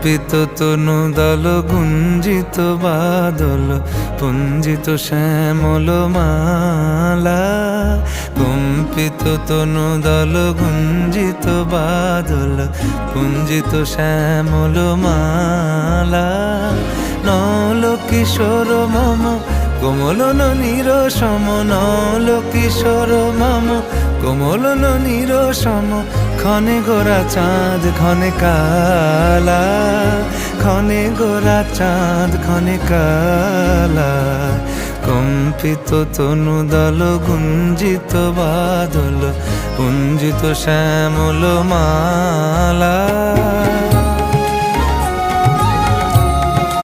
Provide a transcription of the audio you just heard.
কম্পিত তনু দল গুঞ্জিত বাদল পুঞ্জিত শ্যামল মালা। কম্পিত তনু দল গুঞ্জিত বাদল পুঞ্জিত শ্যামল মালা। নল কিশোর মম কোমলন নিরসম, নল কিশোর মম কোমলন নিরসম। ক্ষণে গোরা চাঁদ ক্ষণে কালা, ক্ষণে গোরা চাঁদ ক্ষণে কালা। কম্পিত তনু দল গুঞ্জিত বাদল পুঞ্জিত শ্যামল মালা।